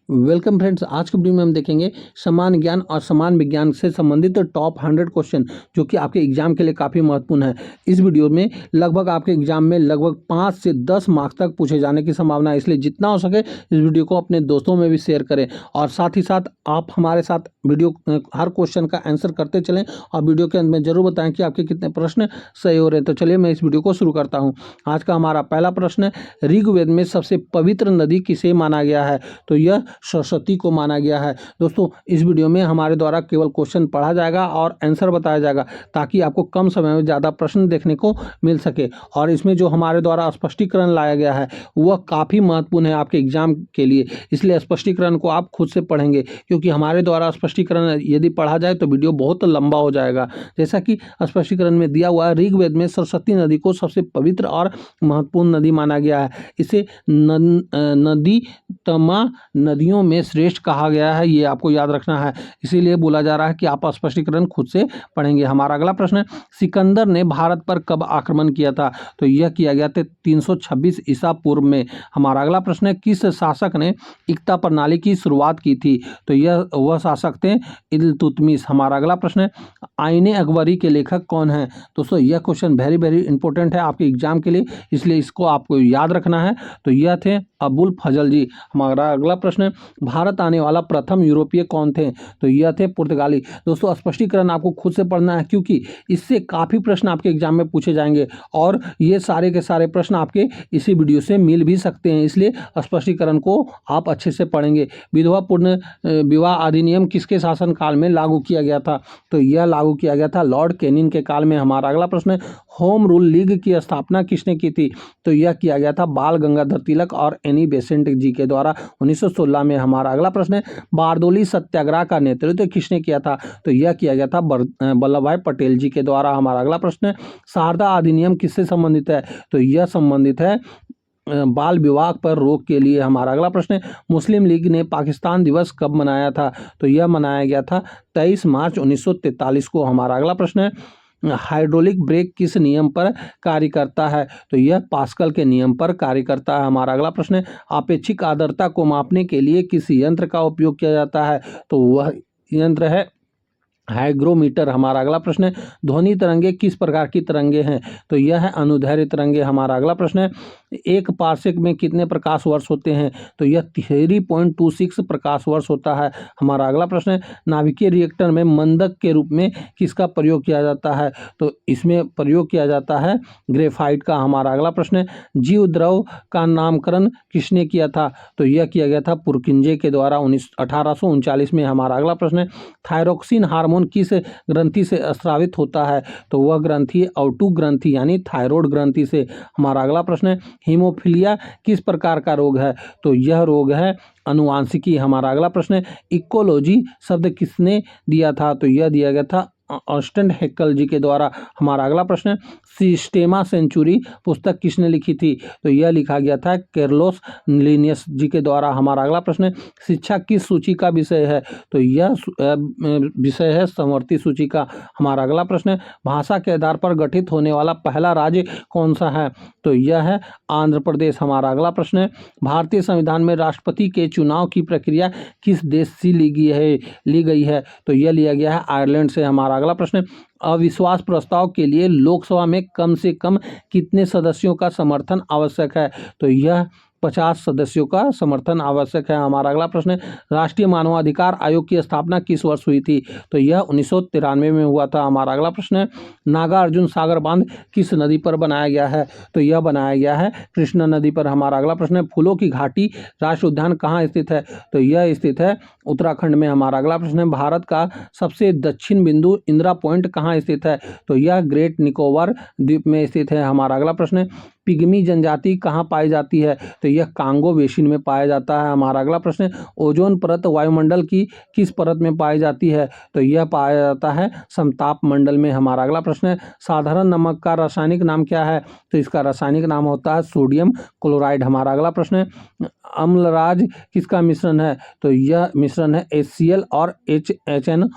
Welcome friends. आज के video में हम देखेंगे समान ज्ञान और समान विज्ञान से संबंधित टॉप 100 क्वेश्चन जो कि आपके एग्जाम के लिए काफ़ी महत्वपूर्ण है। इस वीडियो में लगभग आपके एग्जाम में लगभग 5 से 10 मार्क्स तक पूछे जाने की संभावना है, इसलिए जितना हो सके इस वीडियो को अपने दोस्तों में भी शेयर करें और साथ ही साथ आप हमारे साथ वीडियो हर क्वेश्चन का आंसर करते चलें और वीडियो के अंत में जरूर बताएं कि आपके कितने प्रश्न सही हो रहे हैं। तो चलिए मैं इस वीडियो को शुरू करता हूँ। आज का हमारा पहला प्रश्न है, ऋग्वेद में सबसे पवित्र नदी किसे माना गया है? तो यह सरस्वती को माना गया है। दोस्तों इस वीडियो में हमारे द्वारा केवल क्वेश्चन पढ़ा जाएगा और आंसर बताया जाएगा ताकि आपको कम समय में ज़्यादा प्रश्न देखने को मिल सके। और इसमें जो हमारे द्वारा स्पष्टीकरण लाया गया है वह काफ़ी महत्वपूर्ण है आपके एग्जाम के लिए, इसलिए स्पष्टीकरण को आप खुद से पढ़ेंगे क्योंकि हमारे द्वारा स्पष्टीकरण यदि पढ़ा जाए तो वीडियो बहुत लंबा हो जाएगा। जैसा कि स्पष्टीकरण में दिया हुआ है, ऋग्वेद में सरस्वती नदी को सबसे पवित्र और महत्वपूर्ण नदी माना गया है। इसे नदी तमा नदियों में श्रेष्ठ कहा गया है, ये आपको याद रखना है, इसीलिए बोला जा रहा है कि आप स्पष्टीकरण खुद से पढ़ेंगे। हमारा अगला प्रश्न है, सिकंदर ने भारत पर कब आक्रमण किया था? तो यह किया गया था 326 ईसा पूर्व में। हमारा अगला प्रश्न है, किस शासक ने इक्ता प्रणाली की शुरुआत की थी? तो यह वह शासक थे इल्तुतमिश। हमारा अगला प्रश्न है, आईने अकबरी के लेखक कौन है? दोस्तों यह क्वेश्चन वेरी वेरी इंपॉर्टेंट है आपके एग्जाम के लिए, इसलिए इसको आपको याद रखना है। तो यह थे अबुल फजल जी। हमारा अगला प्रश्न है, भारत आने वाला प्रथम यूरोपीय कौन थे? तो यह थे पुर्तगाली। दोस्तों स्पष्टीकरण आपको खुद से पढ़ना है क्योंकि इससे काफ़ी प्रश्न आपके एग्जाम में पूछे जाएंगे और ये सारे के सारे प्रश्न आपके इसी वीडियो से मिल भी सकते हैं, इसलिए स्पष्टीकरण को आप अच्छे से पढ़ेंगे। विधवा पूर्ण विवाह अधिनियम किसके शासनकाल में लागू किया गया था? तो यह लागू किया गया था लॉर्ड कैनिंग के काल में। हमारा अगला प्रश्न है, होम रूल लीग की स्थापना किसने की थी? तो यह किया गया था बाल गंगाधर तिलक और एनी बेसेंट जी के द्वारा 1916 में। हमारा अगला प्रश्न है, बारदोली सत्याग्रह का नेतृत्व किसने किया था? तो यह किया गया था वल्लभ भाई पटेल जी के द्वारा। हमारा अगला प्रश्न है, शारदा अधिनियम किससे संबंधित है? तो यह संबंधित है बाल विवाह पर रोक के लिए। हमारा अगला प्रश्न है, मुस्लिम लीग ने पाकिस्तान दिवस कब मनाया था? तो यह मनाया गया था 23 मार्च 1943 को। हमारा अगला प्रश्न है, हाइड्रोलिक ब्रेक किस नियम पर कार्य करता है? तो यह पास्कल के नियम पर कार्य करता है। हमारा अगला प्रश्न है, आपेक्षिक आर्द्रता को मापने के लिए किस यंत्र का उपयोग किया जाता है? तो वह यंत्र है हाइग्रोमीटर। हमारा अगला प्रश्न है, ध्वनि तरंगे किस प्रकार की तरंगे हैं? तो यह है अनुदैर्ध्य तरंगे। हमारा अगला प्रश्न है, एक पार्सेक में कितने प्रकाश वर्ष होते हैं? तो यह 3.26 प्रकाश वर्ष होता है। हमारा अगला प्रश्न है, नाभिकीय रिएक्टर में मंदक के रूप में किसका प्रयोग किया जाता है? तो इसमें प्रयोग किया जाता है ग्रेफाइट का। हमारा अगला प्रश्न है, जीव द्रव का नामकरण किसने किया था? तो यह किया गया था पुरकिंजे के द्वारा 1839 में। हमारा अगला प्रश्न है, थायरोक्सिन हार्मोन किस ग्रंथि से स्रावित होता है? तो वह ग्रंथि औटू ग्रंथि यानी थायराइड ग्रंथि से। हमारा अगला प्रश्न है, हीमोफीलिया किस प्रकार का रोग है? तो यह रोग है अनुवांशिकी। हमारा अगला प्रश्न है, इकोलॉजी शब्द किसने दिया था? तो यह दिया गया था ऑस्टन हैकल जी के द्वारा। हमारा अगला प्रश्न है, सिस्टेमा सेंचुरी पुस्तक किसने लिखी थी? तो यह लिखा गया था कार्लोस लिनियस जी के द्वारा। हमारा अगला प्रश्न है, शिक्षा किस सूची का विषय है? तो यह विषय है समवर्ती सूची का। हमारा अगला प्रश्न है, भाषा के आधार पर गठित होने वाला पहला राज्य कौन सा है? तो यह है आंध्र प्रदेश। हमारा अगला प्रश्न है, भारतीय संविधान में राष्ट्रपति के चुनाव की प्रक्रिया किस देश से ली गई है? तो यह लिया गया है आयरलैंड से। हमारा अगला प्रश्न है, अविश्वास प्रस्ताव के लिए लोकसभा में कम से कम कितने सदस्यों का समर्थन आवश्यक है? तो यह 50 सदस्यों का समर्थन आवश्यक है। हमारा अगला प्रश्न है, राष्ट्रीय मानवाधिकार आयोग की स्थापना किस वर्ष हुई थी? तो यह 1993 में हुआ था। हमारा अगला प्रश्न है, नागार्जुन सागर बांध किस नदी पर बनाया गया है? तो यह बनाया गया है कृष्णा नदी पर। हमारा अगला प्रश्न है, फूलों की घाटी राष्ट्रीय उद्यान कहाँ स्थित है? तो यह स्थित है उत्तराखंड में। हमारा अगला प्रश्न है, भारत का सबसे दक्षिण बिंदु इंदिरा पॉइंट कहाँ स्थित है? तो यह ग्रेट निकोबार द्वीप में स्थित है। हमारा अगला प्रश्न है, पिग्मी जनजाति कहाँ पाई जाती है? तो यह कांगो बेसिन में पाया जाता है। हमारा अगला प्रश्न है, ओजोन परत वायुमंडल की किस परत में पाई जाती है? तो यह पाया जाता है समताप मंडल में। हमारा अगला प्रश्न है, साधारण नमक का रासायनिक नाम क्या है? तो इसका रासायनिक नाम होता है सोडियम क्लोराइड। हमारा अगला प्रश्न है, अम्लराज किसका मिश्रण है? तो यह मिश्रण है HCl और HNO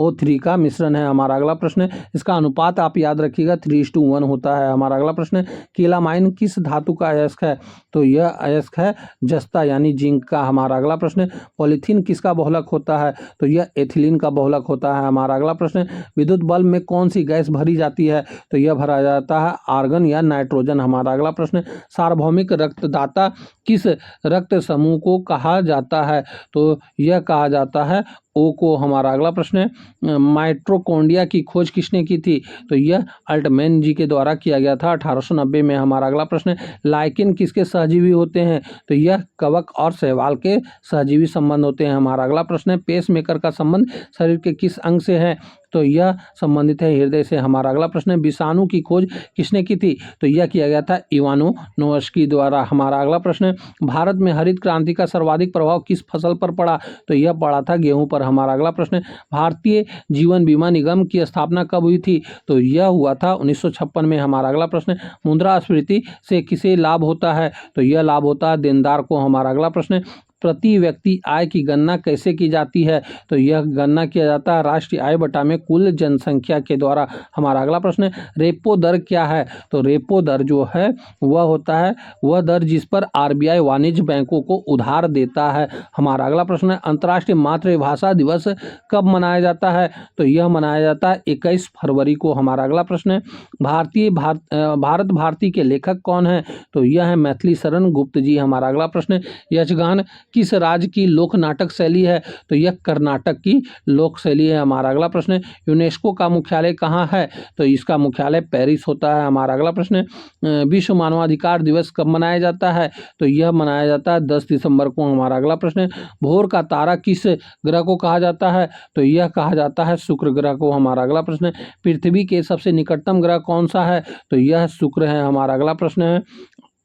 O3 का मिश्रण है हमारा अगला प्रश्न है। इसका अनुपात आप याद रखिएगा 3:1 होता है हमारा अगला प्रश्न है। केलामाइन किस धातु का अयस्क है? तो यह अयस्क है जस्ता यानी जिंक का हमारा अगला प्रश्न है। पॉलीथीन किसका बहुलक होता है? तो यह एथिलीन का बहुलक होता है हमारा अगला प्रश्न है। विद्युत बल्ब में कौन सी गैस भरी जाती है? तो यह भरा जाता है आर्गन या नाइट्रोजन हमारा अगला प्रश्न है। सार्वभौमिक रक्तदाता किस रक्त समूह को कहा जाता है? तो यह कहा जाता है ओ को हमारा अगला प्रश्न है। माइटोकॉन्ड्रिया की खोज किसने की थी? तो यह अल्टमैन जी के द्वारा किया गया था 1890 में हमारा अगला प्रश्न है। लाइकेन किसके सहजीवी होते हैं? तो यह कवक और शैवाल के सहजीवी संबंध होते हैं हमारा अगला प्रश्न है। पेस मेकर का संबंध शरीर के किस अंग से है? तो यह संबंधित है हृदय से हमारा अगला प्रश्न है। विषाणु की खोज किसने की थी? तो यह किया गया था इवानोवस्की द्वारा हमारा अगला प्रश्न है। भारत में हरित क्रांति का सर्वाधिक प्रभाव किस फसल पर पड़ा? तो यह पड़ा था गेहूं पर हमारा अगला प्रश्न है। भारतीय जीवन बीमा निगम की स्थापना कब हुई थी? तो यह हुआ था 1956 में हमारा अगला प्रश्न है। मुद्रास्फीति से किसे लाभ होता है? तो यह लाभ होता है देनदार को हमारा अगला प्रश्न है। प्रति व्यक्ति आय की गणना कैसे की जाती है? तो यह गणना किया जाता है राष्ट्रीय आय बटा में कुल जनसंख्या के द्वारा हमारा अगला प्रश्न है। रेपो दर क्या है? तो रेपो दर जो है वह होता है वह दर जिस पर आरबीआई वाणिज्य बैंकों को उधार देता है हमारा अगला प्रश्न है। अंतर्राष्ट्रीय मातृभाषा दिवस कब मनाया जाता है? तो यह मनाया जाता है 21 फरवरी को हमारा अगला प्रश्न है। भारत भारती के लेखक कौन है? तो यह है मैथिली शरण गुप्त जी हमारा अगला प्रश्न है। यक्षगान किस राज्य की लोक नाटक शैली है? तो यह कर्नाटक की लोक शैली है हमारा अगला प्रश्न है। यूनेस्को का मुख्यालय कहाँ है? तो इसका मुख्यालय पेरिस होता है हमारा अगला प्रश्न है। विश्व मानवाधिकार दिवस कब मनाया जाता है? तो यह मनाया जाता है 10 दिसंबर को हमारा अगला प्रश्न है। भोर का तारा किस ग्रह को कहा जाता है? तो यह कहा जाता है शुक्र ग्रह को हमारा अगला प्रश्न है। पृथ्वी के सबसे निकटतम ग्रह कौन सा है? तो यह शुक्र है हमारा अगला प्रश्न है।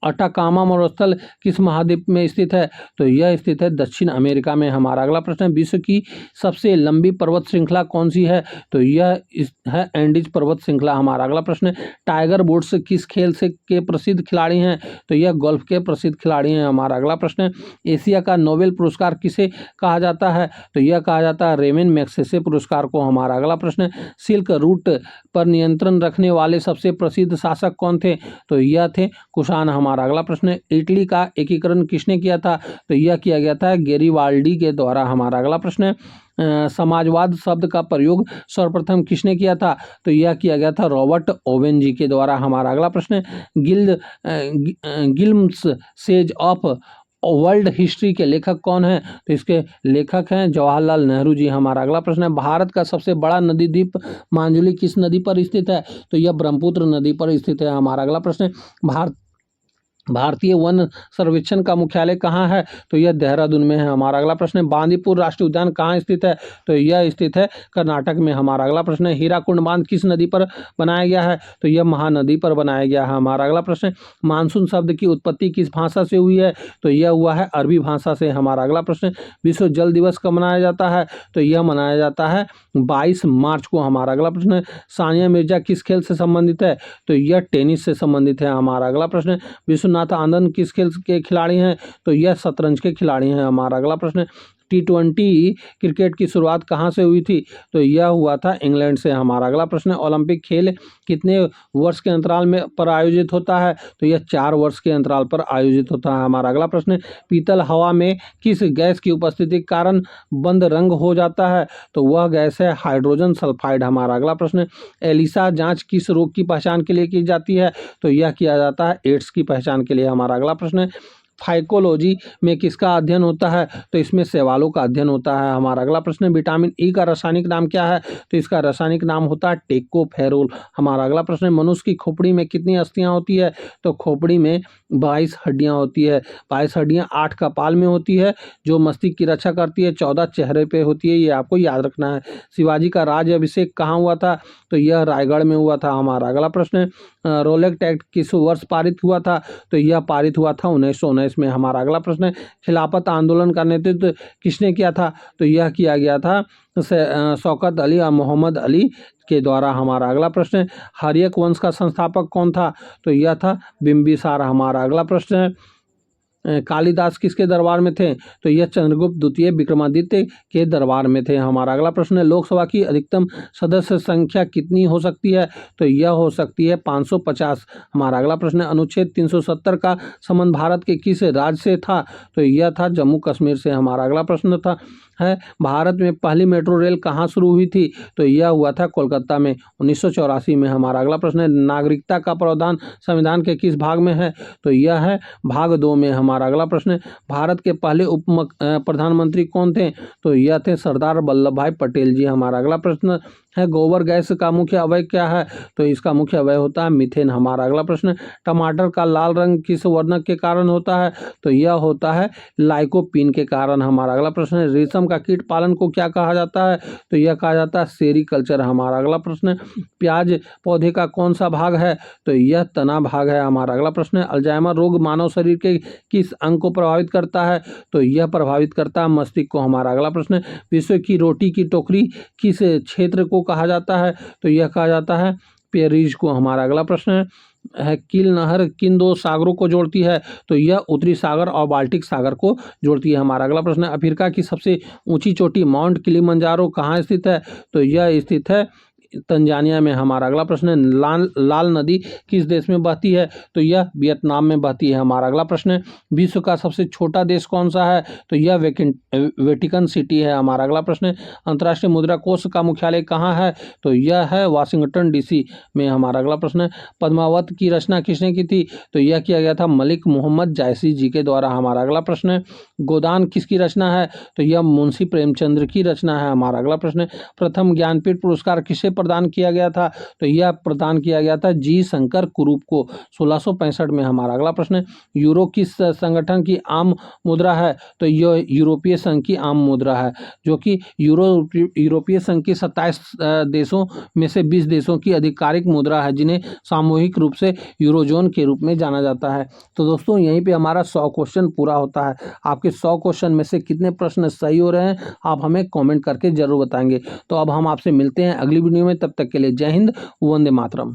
अटाकामा मरुस्थल किस महाद्वीप में स्थित है? तो यह स्थित है दक्षिण अमेरिका में हमारा अगला प्रश्न है। विश्व की सबसे लंबी पर्वत श्रृंखला कौन सी है? तो यह है एंडीज पर्वत श्रृंखला हमारा अगला प्रश्न है। टाइगर वुड्स किस खेल से के प्रसिद्ध खिलाड़ी हैं? तो यह गोल्फ के प्रसिद्ध खिलाड़ी हैं हमारा अगला प्रश्न है। एशिया का नोबेल पुरस्कार किसे कहा जाता है? तो यह कहा जाता है रेमन मैग्सेसे पुरस्कार को हमारा अगला प्रश्न है। सिल्क रूट पर नियंत्रण रखने वाले सबसे प्रसिद्ध शासक कौन थे? तो यह थे कुषाण हमारा अगला प्रश्न है। इटली का एकीकरण किसने किया था? तो यह किया गया था गेरिबाल्डी के द्वारा हमारा अगला प्रश्न है। समाजवाद शब्द का प्रयोग सर्वप्रथम किसने किया था? तो यह किया गया था रॉबर्ट ओवेन जी के द्वारा हमारा अगला प्रश्न है। गिल्म्स सेज ऑफ वर्ल्ड हिस्ट्री के लेखक कौन है? तो इसके लेखक हैं जवाहरलाल नेहरू जी हमारा अगला प्रश्न है। भारत का सबसे बड़ा नदी द्वीप मांजुली किस नदी पर स्थित है? तो यह ब्रह्मपुत्र नदी पर स्थित है हमारा अगला प्रश्न है। भारतीय वन सर्वेक्षण का मुख्यालय कहाँ है? तो यह देहरादून में है हमारा अगला प्रश्न है। बांदीपुर राष्ट्रीय उद्यान कहाँ स्थित है? तो यह स्थित है कर्नाटक में हमारा अगला प्रश्न है। हीराकुंड बांध किस नदी पर बनाया गया है? तो यह महानदी पर बनाया गया है हमारा अगला प्रश्न है। मानसून शब्द की उत्पत्ति किस भाषा से हुई है? तो यह हुआ है अरबी भाषा से हमारा अगला प्रश्न है। विश्व जल दिवस कब मनाया जाता है? तो यह मनाया जाता है 22 मार्च को हमारा अगला प्रश्न है। सानिया मिर्जा किस खेल से संबंधित है? तो यह टेनिस से संबंधित है हमारा अगला प्रश्न है। विश्वनाथ आनंद किस खेल के खिलाड़ी हैं? तो यह शतरंज के खिलाड़ी हैं हमारा अगला प्रश्न है। T20 क्रिकेट की शुरुआत कहाँ से हुई थी? तो यह हुआ था इंग्लैंड से हमारा अगला प्रश्न है। ओलंपिक खेल कितने वर्ष के अंतराल में पर आयोजित होता है? तो यह 4 वर्ष के अंतराल पर आयोजित होता है हमारा अगला प्रश्न है। पीतल हवा में किस गैस की उपस्थिति के कारण बंद रंग हो जाता है? तो वह गैस है हाइड्रोजन सल्फाइड हमारा अगला प्रश्न है। एलिसा जांच किस रोग की पहचान के लिए की जाती है? तो यह किया जाता है एड्स की पहचान के लिए हमारा अगला प्रश्न है। फाइकोलॉजी में किसका अध्ययन होता है? तो इसमें शैवालों का अध्ययन होता है हमारा अगला प्रश्न है। विटामिन ई का रासायनिक नाम क्या है? तो इसका रासायनिक नाम होता है टेकोफेरोल हमारा अगला प्रश्न है। मनुष्य की खोपड़ी में कितनी अस्थियां होती है? तो खोपड़ी में 22 हड्डियां होती है। 22 हड्डियां 8 कपाल में होती है जो मस्तिष्क की रक्षा करती है, 14 चेहरे पे होती है, ये आपको याद रखना है। शिवाजी का राज्य अभिषेक कहाँ हुआ था? तो यह रायगढ़ में हुआ था हमारा अगला प्रश्न है। रोलेक्ट एक्ट किस वर्ष पारित हुआ था? तो यह पारित हुआ था 1919 में हमारा अगला प्रश्न है। खिलाफत आंदोलन का नेतृत्व किसने किया था? तो यह किया गया था शौकत अली और मोहम्मद अली के द्वारा हमारा अगला प्रश्न है। हर्यक वंश का संस्थापक कौन था? तो यह था बिंबिसार हमारा अगला प्रश्न है। कालिदास किसके दरबार में थे? तो यह चंद्रगुप्त द्वितीय विक्रमादित्य के दरबार में थे। हमारा अगला प्रश्न है, लोकसभा की अधिकतम सदस्य संख्या कितनी हो सकती है? तो यह हो सकती है 550। हमारा अगला प्रश्न है, अनुच्छेद 370 का संबंध भारत के किस राज्य से था? तो यह था जम्मू कश्मीर से। हमारा अगला प्रश्न था है, भारत में पहली मेट्रो रेल कहाँ शुरू हुई थी? तो यह हुआ था कोलकाता में 1984 में। हमारा अगला प्रश्न है, नागरिकता का प्रावधान संविधान के किस भाग में है? तो यह है भाग 2 में। हमारा अगला प्रश्न है, भारत के पहले उप प्रधानमंत्री कौन थे? तो यह थे सरदार वल्लभ भाई पटेल जी। हमारा अगला प्रश्न है, गोबर गैस का मुख्य अवयव क्या है? तो इसका मुख्य अवयव होता है मीथेन। हमारा अगला प्रश्न है, टमाटर का लाल रंग किस वर्णक के कारण होता है? तो यह होता है लाइकोपीन के कारण। हमारा अगला प्रश्न है, रेशम का कीट पालन को क्या कहा जाता है? तो यह कहा जाता है सेरीकल्चर। हमारा अगला प्रश्न है, प्याज पौधे का कौन सा भाग है? तो यह तना भाग है। हमारा अगला प्रश्न है, अल्जाइमर रोग मानव शरीर के किस अंग को प्रभावित करता है? तो यह प्रभावित करता है मस्तिष्क को। हमारा अगला प्रश्न है, विश्व की रोटी की टोकरी किस क्षेत्र को कहा जाता है? तो यह कहा जाता है पेरिस को। हमारा अगला प्रश्न है, कील नहर किन 2 सागरों को जोड़ती है? तो यह उत्तरी सागर और बाल्टिक सागर को जोड़ती है। हमारा अगला प्रश्न है, अफ्रीका की सबसे ऊंची चोटी माउंट किलिमंजारो कहाँ स्थित है? तो यह स्थित है तंजानिया में। हमारा अगला प्रश्न है, लाल नदी किस देश में बहती है? तो यह वियतनाम में बहती है। हमारा अगला प्रश्न है, विश्व का सबसे छोटा देश कौन सा है? तो यह वेटिकन सिटी है। हमारा अगला प्रश्न है, अंतर्राष्ट्रीय मुद्रा कोष का मुख्यालय कहाँ है? तो यह है वाशिंगटन डीसी में। हमारा अगला प्रश्न है, पद्मावत की रचना किसने की थी? तो यह किया गया था मलिक मोहम्मद जायसी जी के द्वारा। हमारा अगला प्रश्न है, गोदान किसकी रचना है? तो यह मुंशी प्रेमचंद्र की रचना है। हमारा अगला प्रश्न है, प्रथम ज्ञानपीठ पुरस्कार किसे प्रदान किया गया था? तो यह प्रदान किया गया था जी शंकर कुरूप को 1665 में। हमारा अगला प्रश्न है, यूरो किस संगठन की आम मुद्रा है? तो यह यूरोपीय संघ की आम मुद्रा है, जो कि यूरोपीय संघ के 27 देशों में से 20 देशों की आधिकारिक मुद्रा है, जिन्हें सामूहिक रूप से यूरोजोन के रूप में जाना जाता है। तो दोस्तों, यहीं पे हमारा 100 क्वेश्चन पूरा होता है। आपके 100 क्वेश्चन में से कितने प्रश्न सही हो रहे हैं, आप हमें कमेंट करके जरूर बताएंगे। तो अब हम आपसे मिलते हैं अगली वीडियो में। तब तक के लिए जय हिंद, वंदे मातरम।